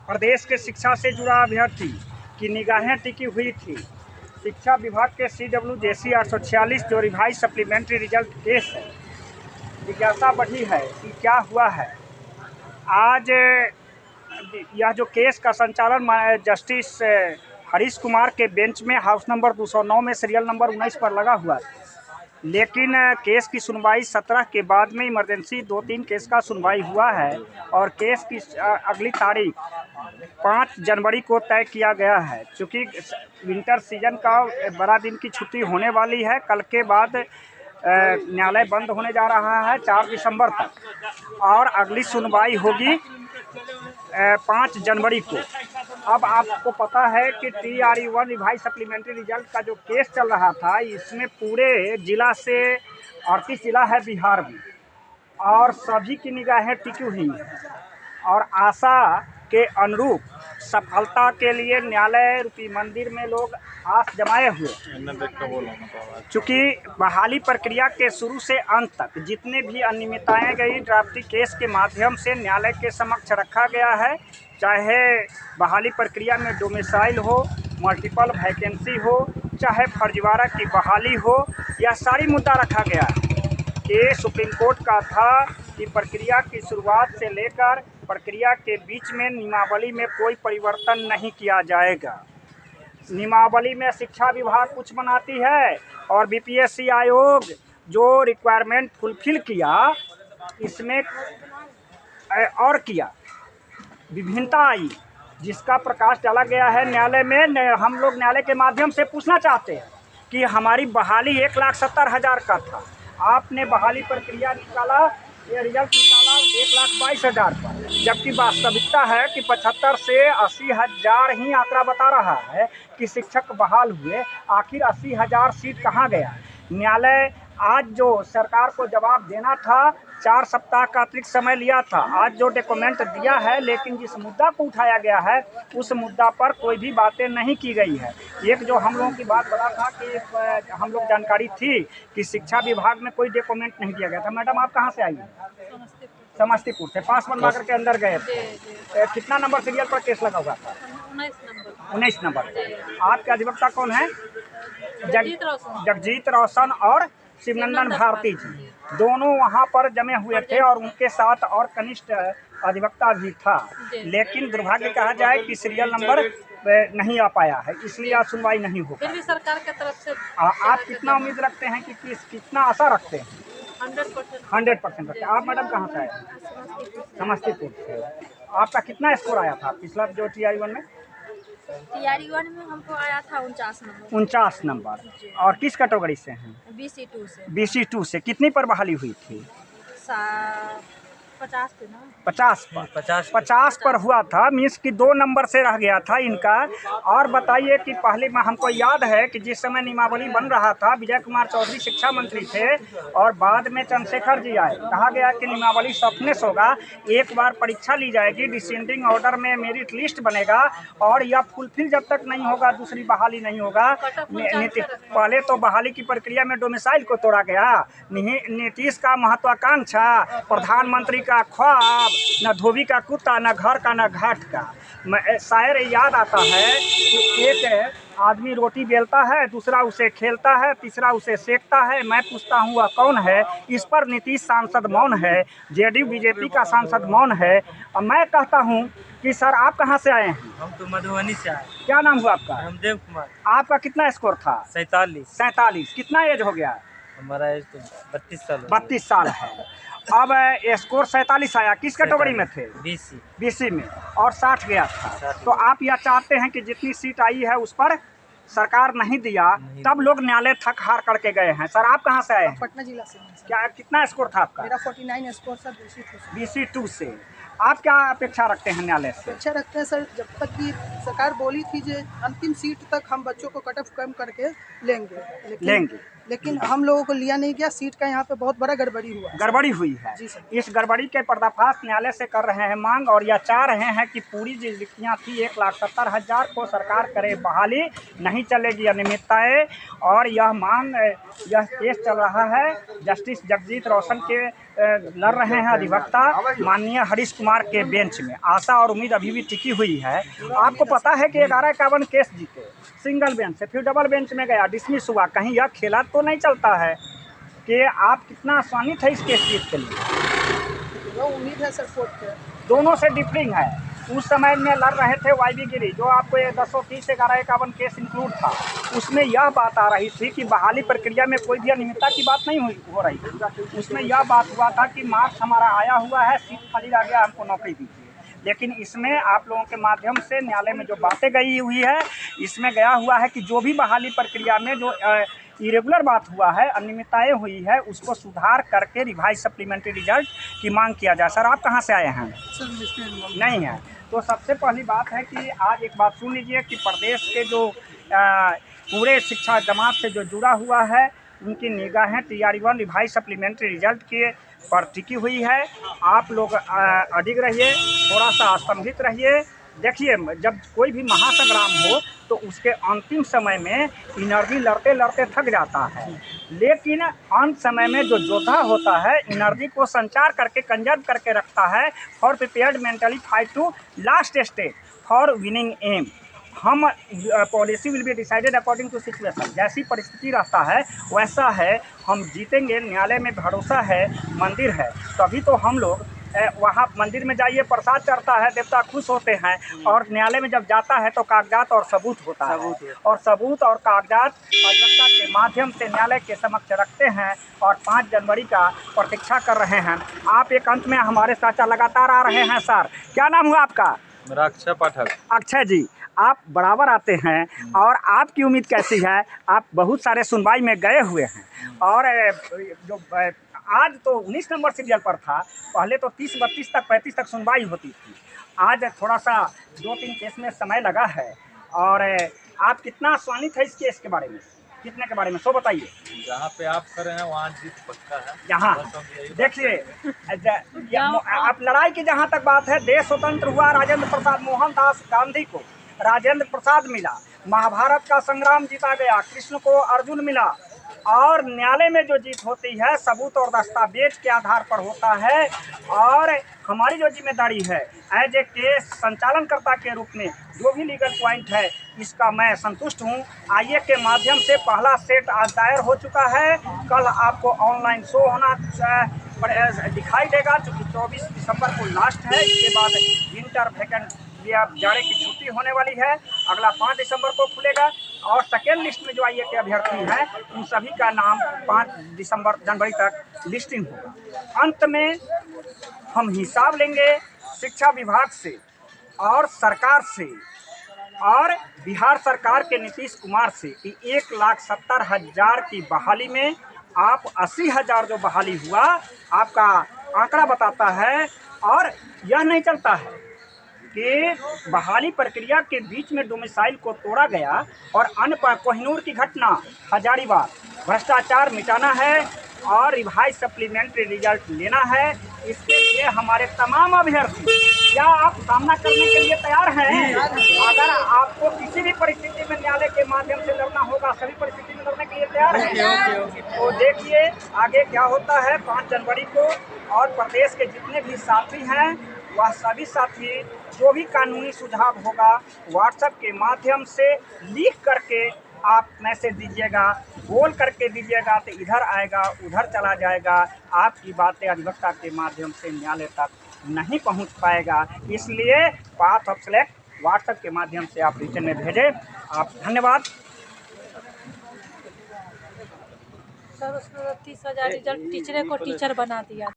प्रदेश के शिक्षा से जुड़ा अभ्यर्थी की निगाहें टिकी हुई थी। शिक्षा विभाग के CWJC 846 जो रिवाइज सप्लीमेंट्री रिजल्ट केस है, जिज्ञासा बढ़ी है कि क्या हुआ है। आज यह जो केस का संचालन जस्टिस हरीश कुमार के बेंच में हाउस नंबर 209 में सीरियल नंबर 19 पर लगा हुआ था, लेकिन केस की सुनवाई 17 के बाद में इमरजेंसी 2-3 केस का सुनवाई हुआ है और केस की अगली तारीख 5 जनवरी को तय किया गया है। चूँकि विंटर सीजन का बड़ा दिन की छुट्टी होने वाली है, कल के बाद न्यायालय बंद होने जा रहा है 4 दिसंबर तक और अगली सुनवाई होगी 5 जनवरी को। अब आपको पता है कि TRE-1 रिवाइज सप्लीमेंट्री रिजल्ट का जो केस चल रहा था, इसमें पूरे जिला से 38 जिला है बिहार में और सभी की निगाहें टिकी हुई हैं और आशा के अनुरूप सफलता के लिए न्यायालय रूपी मंदिर में लोग आस जमाए हुए। चूँकि बहाली प्रक्रिया के शुरू से अंत तक जितने भी अनियमितताएं गई ड्राफ्टी केस के माध्यम से न्यायालय के समक्ष रखा गया है, चाहे बहाली प्रक्रिया में डोमिसाइल हो, मल्टीपल वैकेंसी हो, चाहे फर्जीवाड़ा की बहाली हो, यह सारी मुद्दा रखा गया है। ये सुप्रीम कोर्ट का था कि प्रक्रिया की शुरुआत से लेकर प्रक्रिया के बीच में नियमावली में कोई परिवर्तन नहीं किया जाएगा। नियमावली में शिक्षा विभाग कुछ बनाती है और BPSC आयोग जो रिक्वायरमेंट फुलफिल किया, इसमें और किया विभिन्नता आई, जिसका प्रकाश डाला गया है न्यायालय में। हम लोग न्यायालय के माध्यम से पूछना चाहते हैं कि हमारी बहाली 1,70,000 का था, आपने बहाली प्रक्रिया निकाला, ये रिजल्ट निकाला 1,22,000 पर, जबकि वास्तविकता है कि 75 से 80,000 ही आंकड़ा बता रहा है कि शिक्षक बहाल हुए। आखिर 80,000 सीट कहाँ गया? न्यायालय आज जो सरकार को जवाब देना था, 4 सप्ताह का अतिरिक्त समय लिया था। आज जो डॉक्यूमेंट दिया है, लेकिन जिस मुद्दा को उठाया गया है उस मुद्दा पर कोई भी बातें नहीं की गई है। एक जो हम लोगों की बात बता था कि हम लोग जानकारी थी कि शिक्षा विभाग में कोई डॉक्यूमेंट नहीं दिया गया था। मैडम आप कहाँ से आई हैं? समस्तीपुर से। पास बनवा करके अंदर गए थे। कितना नंबर सीरियल पर केस लगा हुआ था? 19 नंबर। आपके अधिवक्ता कौन है? जगजीत रोशन और शिवनंदन भारती जी, दोनों वहाँ पर जमे हुए थे और उनके साथ और कनिष्ठ अधिवक्ता भी था। लेकिन दुर्भाग्य कहा जाए कि सीरियल नंबर नहीं आ पाया है, इसलिए आज सुनवाई नहीं हो पाई। सरकार की तरफ से आप कितना उम्मीद रखते हैं कि कितना आशा रखते हैं? 100% रखते हैं। आप मैडम कहाँ से आए हैं? समस्तीपुर से। आपका कितना स्कोर आया था पिछला जो TRE-1 में? TRE-1 में हमको आया था 49 नंबर। 49 नंबर। और किस कैटेगरी से हैं? BC2 से। BC2 से। कितनी पर बहाली हुई थी? 50 पे ना? 50 पर। 50 पर हुआ था, मीन्स कि 2 नंबर से रह गया था इनका। और बताइए कि पहले में हमको याद है कि जिस समय नियमावली बन रहा था, विजय कुमार चौधरी शिक्षा मंत्री थे और बाद में चंद्रशेखर जी आए। कहा गया कि नियमावली सॉफ्टनेस होगा, एक बार परीक्षा ली जाएगी, डिसेंडिंग ऑर्डर में मेरिट लिस्ट बनेगा और यह फुलफिल जब तक नहीं होगा दूसरी बहाली नहीं होगा। पहले तो बहाली की प्रक्रिया में डोमिसाइल को तोड़ा गया। नीतीश का महत्वाकांक्षा, प्रधानमंत्री का ख्वाब, न धोबी का कुत्ता, न घर का न घाट का। शायर याद आता है कि एक आदमी रोटी बेलता है, दूसरा उसे खेलता है, तीसरा उसे सेकता है, मैं पूछता हूँ वह कौन है? इस पर नीतीश सांसद मौन है, JDU BJP का सांसद मौन है। और मैं कहता हूँ कि सर आप कहाँ से आए हैं? हम तो मधुबनी से आए। क्या नाम हुआ आपका? रामदेव कुमार। आपका कितना स्कोर था? 47। कितना एज हो गया? हमारा एज तो 32 साल। 32 साल है। अब स्कोर 47 आया। किस कैटेगरी में थे? BC में। और 60 गया था। तो आप यह चाहते हैं कि जितनी सीट आई है उस पर सरकार नहीं दिया, तब लोग न्यायालय थक हार करके गए हैं। सर आप कहाँ से आए हैं? पटना जिला से। क्या कितना स्कोर था आपका? मेरा 49 स्कोर सर BC2 से। आप क्या अपेक्षा रखते हैं न्यायालय से? अपेक्षा रखते हैं सर, जब तक कि सरकार बोली थी जो अंतिम सीट तक हम बच्चों को कट ऑफ कम करके लेंगे, लेकिन हम लोगों को लिया नहीं गया। सीट का यहाँ पे बहुत बड़ा गड़बड़ी हुई है जी सर। इस गड़बड़ी के पर्दाफाश न्यायालय से कर रहे हैं मांग और यह चाह रहे हैं कि पूरी जो रिक्तियाँ थी 1,70,000 को सरकार करे बहाली, नहीं चलेगी अनियमितताएं। और यह मांग, यह केस चल रहा है जस्टिस जगजीत रोशन के लड़ रहे हैं अधिवक्ता माननीय हरीश कुमार के बेंच में। आशा और उम्मीद अभी भी टिकी हुई है। आपको पता है कि 1151 केस जीते, सिंगल बेंच से फिर डबल बेंच में गया, डिसमिस हुआ। कहीं यह खेला तो नहीं चलता है कि आप कितना आसानी था इस केस जीत के लिए? वो उम्मीद है सर कोर्ट पे। दोनों से डिफरिंग है। उस समय में लड़ रहे थे वाईबी गिरी, जो आपको ये 1030 1151 केस इंक्लूड था। उसमें यह बात आ रही थी कि बहाली प्रक्रिया में कोई भी अनियमितता की बात नहीं हो रही थी। उसमें यह बात हुआ था कि मार्क्स हमारा आया हुआ है, सीट खाली रह गया, हमको नौकरी दीजिए। लेकिन इसमें आप लोगों के माध्यम से न्यायालय में जो बातें गई हुई है, इसमें गया हुआ है कि जो भी बहाली प्रक्रिया में जो इरेगुलर बात हुआ है, अनियमितताएँ हुई है, उसको सुधार करके रिवाइज सप्लीमेंट्री रिजल्ट की मांग किया जाए। सर आप कहाँ से आए हैं? सर नहीं है। तो सबसे पहली बात है कि आज एक बात सुन लीजिए कि प्रदेश के जो पूरे शिक्षा जमात से जो जुड़ा हुआ है, उनकी निगाहें TRE-1 रिवाइज सप्लीमेंट्री रिजल्ट के पर टिकी हुई है। आप लोग अडिग रहिए, थोड़ा सा स्तंभित रहिए। देखिए, जब कोई भी महासंग्राम हो तो उसके अंतिम समय में एनर्जी लड़ते लड़ते थक जाता है, लेकिन अंत समय में जो योद्धा होता है एनर्जी को संचार करके कंजर्व करके रखता है for prepared mentally fight to last stage for winning em. हम policy will be decided according to situation. जैसी परिस्थिति रहता है वैसा है, हम जीतेंगे। न्यायालय में भरोसा है, मंदिर है, तभी तो हम लोग वहाँ मंदिर में जाइए, प्रसाद चढ़ता है, देवता खुश होते हैं। और न्यायालय में जब जाता है तो कागजात और सबूत होता है, और सबूत और कागजात अधिवक्ता के माध्यम से न्यायालय के समक्ष रखते हैं और 5 जनवरी का प्रतीक्षा कर रहे हैं। आप एक अंत में हमारे साथ लगातार आ रहे हैं। सर क्या नाम हुआ आपका? मेरा अक्षय पाठक। अक्षय जी, आप बराबर आते हैं और आपकी उम्मीद कैसी है? आप बहुत सारे सुनवाई में गए हुए हैं और जो आज तो 19 नंबर सीरियल पर था, पहले तो 30, 32 तक, 35 तक सुनवाई होती थी। आज थोड़ा सा 2-3 केस में समय लगा है। और आप कितना आसानी था इस केस के बारे में, कितने के बारे में सो बताइए। जहाँ पे आप खड़े हैं वहाँ जीत पक्का है। यहाँ देखिए, आप लड़ाई की जहाँ तक बात है, देश स्वतंत्र हुआ राजेंद्र प्रसाद मोहनदास गांधी को राजेंद्र प्रसाद मिला, महाभारत का संग्राम जीता गया, कृष्ण को अर्जुन मिला। और न्यायालय में जो जीत होती है सबूत और दस्तावेज के आधार पर होता है। और हमारी जो जिम्मेदारी है एज ए केस संचालनकर्ता के रूप में जो भी लीगल पॉइंट है, इसका मैं संतुष्ट हूँ। आईए के माध्यम से पहला सेट आज दायर हो चुका है। कल आपको ऑनलाइन शो होना दिखाई देगा, चूँकि 24 दिसंबर को लास्ट है। इसके बाद विंटर वैकेंट जाड़े की छुट्टी होने वाली है। अगला 5 दिसंबर को खुलेगा और सेकेंड लिस्ट में जो आईए के अभ्यर्थी हैं उन सभी का नाम 5 जनवरी तक लिस्टिंग होगा। अंत में हम हिसाब लेंगे शिक्षा विभाग से और सरकार से और बिहार सरकार के नीतीश कुमार से कि 1,70,000 की बहाली में आप 80,000 जो बहाली हुआ आपका आंकड़ा बताता है। और यह नहीं चलता है कि बहाली प्रक्रिया के बीच में डोमिसाइल को तोड़ा गया और अन्य कोहिनूर की घटना, हजारीबाग, भ्रष्टाचार मिटाना है और रिवाइज सप्लीमेंट्री रिजल्ट लेना है। इसके लिए हमारे तमाम अभ्यर्थी, क्या आप सामना करने के लिए तैयार हैं? अगर आपको किसी भी परिस्थिति में न्यायालय के माध्यम से लड़ना होगा, सभी परिस्थिति में लड़ने के लिए तैयार हैं? तो देखिए आगे क्या होता है 5 जनवरी को। और प्रदेश के जितने भी साथी हैं वह सभी साथी जो भी कानूनी सुझाव होगा व्हाट्सएप के माध्यम से लिख करके आप मैसेज दीजिएगा, बोल करके दीजिएगा तो इधर आएगा, उधर चला जाएगा। आपकी बातें अधिवक्ता के माध्यम से न्यायालय तक नहीं पहुंच पाएगा। इसलिए पाथ ऑफ सेलेक्ट व्हाट्सएप के माध्यम से आप रिटर्न में भेजें। आप धन्यवाद। सर उसमें 30,000 रिजल्ट टीचर को टीचर बना दिया।